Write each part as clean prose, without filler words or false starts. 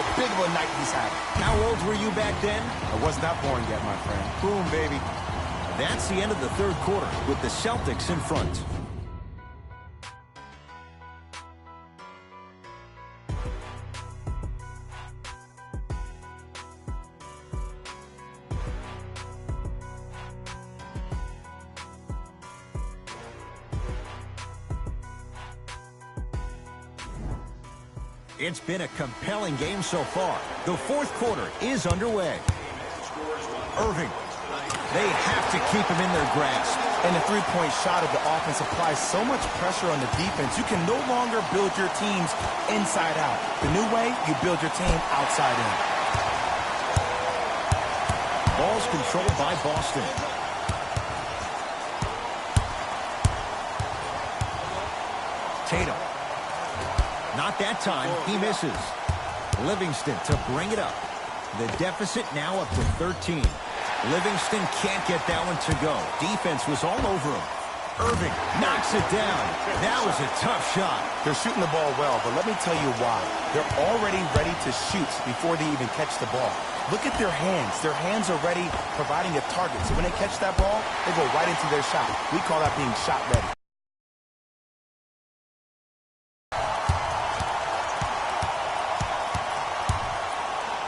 how big of a night he's having. How old were you back then? I was not born yet, my friend. Boom, baby. That's the end of the third quarter with the Celtics in front. It's been a compelling game so far. The fourth quarter is underway. Irving. They have to keep him in their grasp. And the three-point shot of the offense applies so much pressure on the defense, you can no longer build your teams inside out. The new way, you build your team outside in. Ball's controlled by Boston. Tatum. Not that time. He misses. Livingston to bring it up. The deficit now up to 13. Livingston can't get that one to go. Defense was all over him. Irving knocks it down. That was a tough shot. They're shooting the ball well, but let me tell you why. They're already ready to shoot before they even catch the ball. Look at their hands. Their hands are ready, providing a target. So when they catch that ball, they go right into their shot. We call that being shot ready.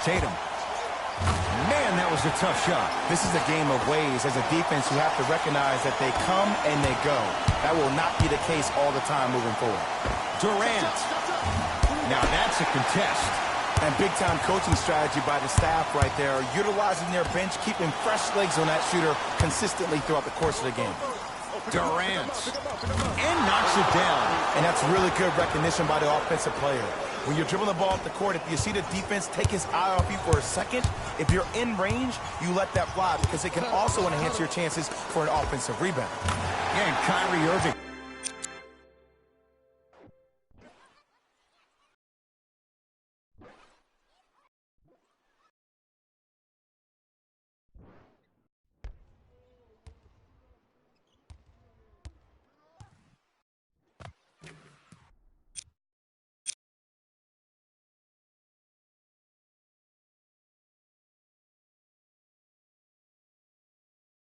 Tatum. Man, that was a tough shot. This is a game of ways. As a defense, you have to recognize that they come and they go. That will not be the case all the time moving forward. Durant. Now that's a contest. And big-time coaching strategy by the staff right there, utilizing their bench, keeping fresh legs on that shooter consistently throughout the course of the game. Durant. And knocks it down. And that's really good recognition by the offensive player. When you're dribbling the ball up the court, if you see the defense take his eye off you for a second, if you're in range, you let that fly because it can also enhance your chances for an offensive rebound. And Kyrie Irving.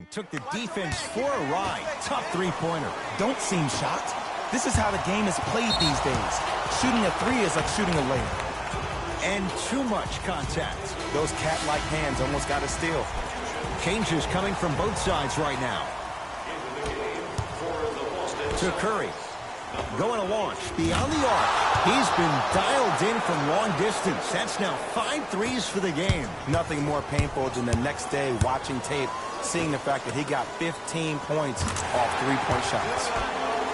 Took the defense for a ride. Tough three-pointer. Don't seem shocked. This is how the game is played these days. Shooting a three is like shooting a layup. And too much contact. Those cat-like hands almost got a steal. Changes coming from both sides right now. To Curry. Going to launch beyond the arc. He's been dialed in from long distance. That's now 5 threes for the game. Nothing more painful than the next day watching tape, seeing the fact that he got 15 points off three-point shots.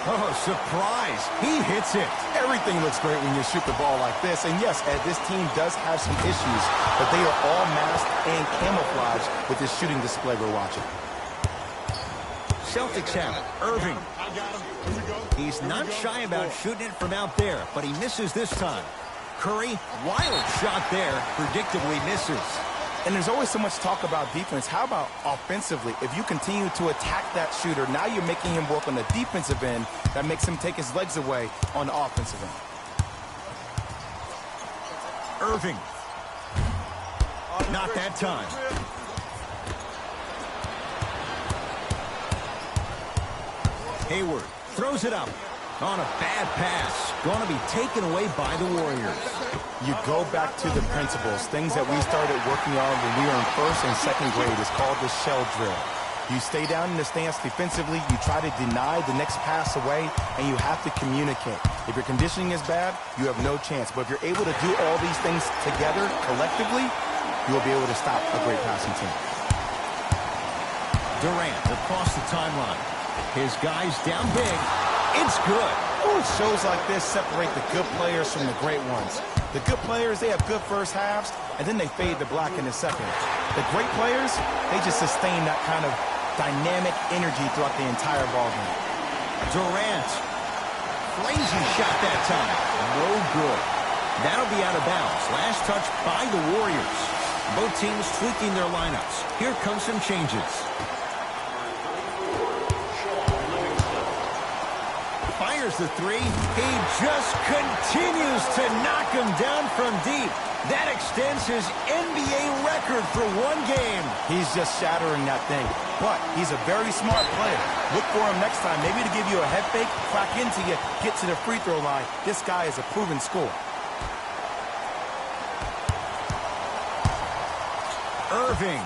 Oh, surprise. He hits it. Everything looks great when you shoot the ball like this. And yes, Ed, this team does have some issues, but they are all masked and camouflaged with this shooting display we're watching. Celtics have it. Irving. He's not shy about shooting it from out there, but he misses this time. Curry, wild shot there, predictably misses. And there's always so much talk about defense. How about offensively? If you continue to attack that shooter, now you're making him work on the defensive end. That makes him take his legs away on the offensive end. Irving. Not that time. Hayward throws it up on a bad pass. Going to be taken away by the Warriors. You go back to the principles, things that we started working on when we were in first and second grade. It's called the shell drill. You stay down in the stance defensively, you try to deny the next pass away, and you have to communicate. If your conditioning is bad, you have no chance. But if you're able to do all these things together, collectively, you'll be able to stop a great passing team. Durant across the timeline. His guys down big. It's good. Ooh, shows like this separate the good players from the great ones. The good players, they have good first halves, and then they fade to black in the second. The great players, they just sustain that kind of dynamic energy throughout the entire ballgame. Durant. Crazy shot that time. No good. That'll be out of bounds. Last touch by the Warriors. Both teams tweaking their lineups. Here comes some changes. There's the three. He just continues to knock him down from deep. That extends his NBA record for one game. He's just shattering that thing. But he's a very smart player. Look for him next time, maybe to give you a head fake, crack into you, get to the free throw line. This guy is a proven scorer. Irving.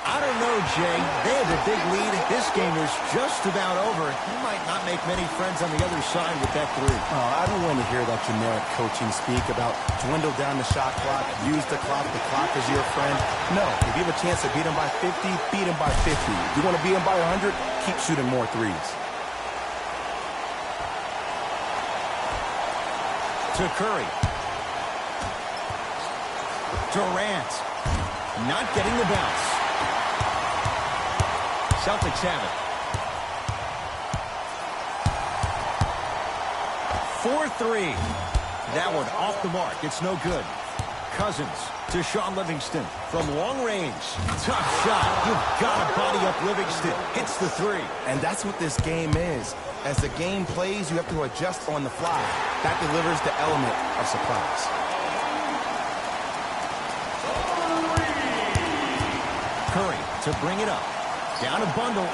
I don't know, Jay. They have a big lead. This game is just about over. He might not make many friends on the other side with that three. Oh, I don't want to hear that generic coaching speak about dwindle down the shot clock, use the clock is your friend. No, if you have a chance to beat him by 50, beat him by 50. If you want to beat him by 100, keep shooting more threes. To Curry. Durant. Not getting the bounce. Celtics have it. 4-3. That one off the mark. It's no good. Cousins to Sean Livingston from long range. Tough shot. You've got to body up Livingston. Hits the three. And that's what this game is. As the game plays, you have to adjust on the fly. That delivers the element of surprise. Curry to bring it up. Down a bundle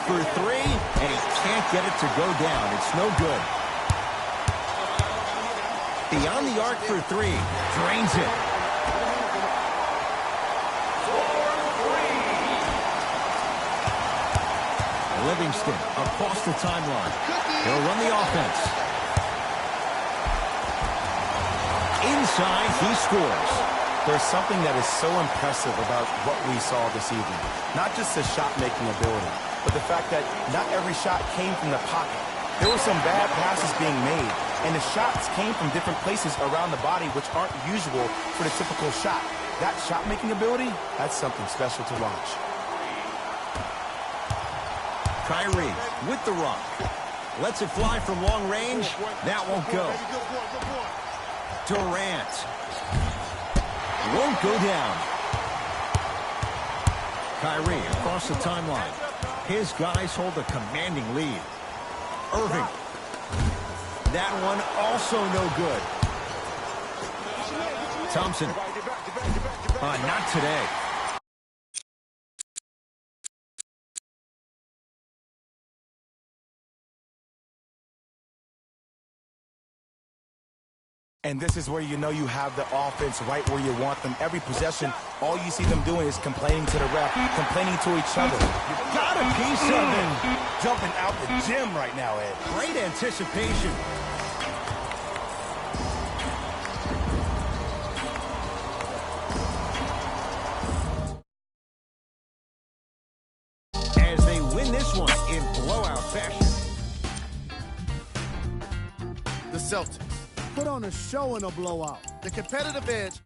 for three, and he can't get it to go down. It's no good. Beyond the arc for three. Drains it. Livingston across the timeline. He'll run the offense. Inside, he scores. There's something that is so impressive about what we saw this evening. Not just the shot-making ability, but the fact that not every shot came from the pocket. There were some bad passes being made, and the shots came from different places around the body, which aren't usual for the typical shot. That shot-making ability, that's something special to watch. Kyrie with the rock. Lets it fly from long range. That won't go. Durant. Won't go down. Kyrie across the timeline. His guys hold a commanding lead. Irving. That one also no good. Thompson. Not today. And this is where you know you have the offense right where you want them. Every possession, all you see them doing is complaining to the ref, complaining to each other. You've got a piece of him. Jumping out the gym right now, Ed. Great anticipation. As they win this one in blowout fashion. The Celtics put on a show in a blowout. The competitive edge